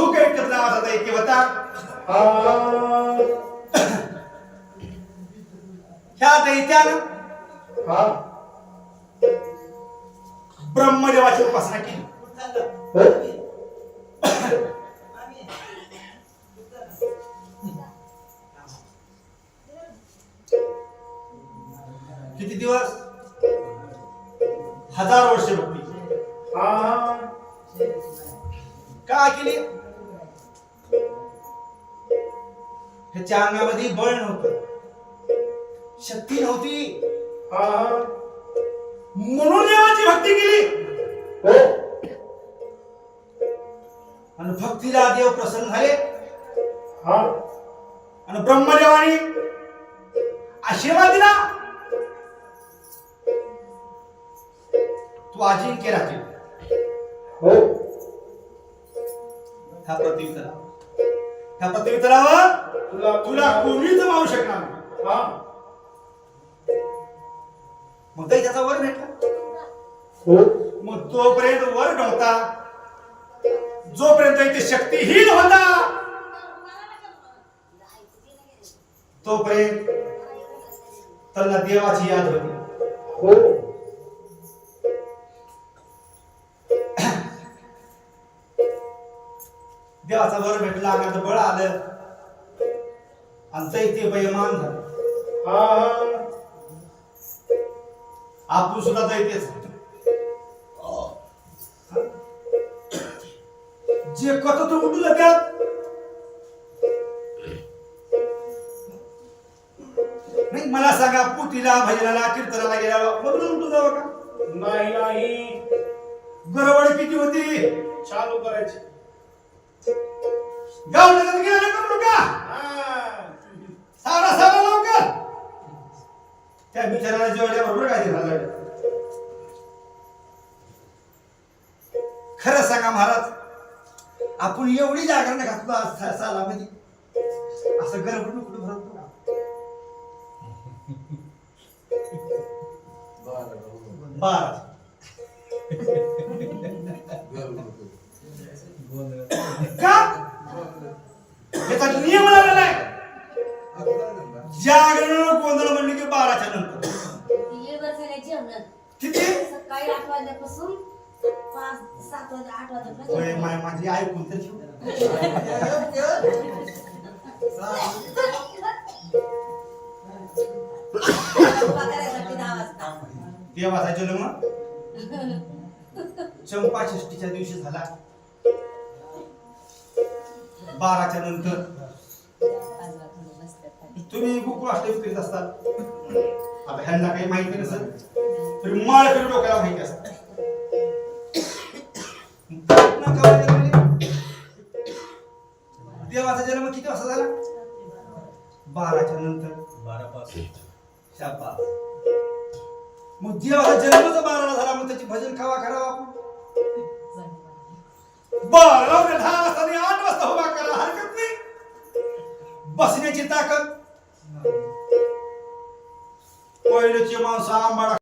भूक एकच नावाचा दैत्य होता. ह्या दैत्यानं ब्रह्मदेवाची उपासना केली. किती दिवस? 1000 वर्ष भक्ती का केली? ह्याच्या अंगामध्ये बळ नव्हतं, शक्ती नव्हती, म्हणून देवाची भक्ती केली. आणि भक्तीला देव प्रसन्न झाले. आणि ब्रह्मदेवाने आशीर्वाद दिला, तू अजिंक्य राहतील. ह्या पृथ्वी तलावर तुला कोणीच मावू शकणार नाही. मग त्याचा वर भेटला. मग तोपर्यंत वर नव्हता, जोपर्यंत इथे शक्तीहीन होता तोपर्यंत त्याला देवाची याद होती. देवाचा वर भेटला, अंगात बळ आलं आणि दैत्य बेईमान झालं. आपण सुद्धा दैत्यच. जे कथ तो उठू लागत नाही. मला सांगा, पुटीला भजनाला कीर्तनाला गेला बदलून उठू जावं का? नाही. गरवड किती होती? चालू करायची. गाव लगत गेला करू का? सारा लवकर. त्या बिचाराला जेवढ्या बरोबर काय झालं. खरं सांगा महाराज, आपण एवढी जागरण घातलं सालामध्ये, असं गरबड कुठं भरतो का? याचा नियम लागलेला आहे. जागरण गोंधळ म्हणले की 12च्या नंतर. किती? सकाळी 8 वाजल्यापासून 5-7 वाजता 8 वाजेपर्यंत. माझी ऐकून तर देवाचा जन्म चंपा षष्टीच्या दिवशी झाला. 12च्या नंतर तुम्ही गोकुळाष्टमी करीत असतात. आता ह्यांना काही माहिती नसेल तरी माळ फिरून डोक्याला माहिती असत. देवाचा जन्म किती वाजता झाला? 12च्या नंतर. 12:05. मग देवाचा जन्मच 12ला झाला, मग त्याची भजन खावा करावा आपण. 12 10 वाजता आणि 8 वाजता उभा करा, हरकत नाही. बसण्याची ताकद. पहिल्याची माणसं आंबाडा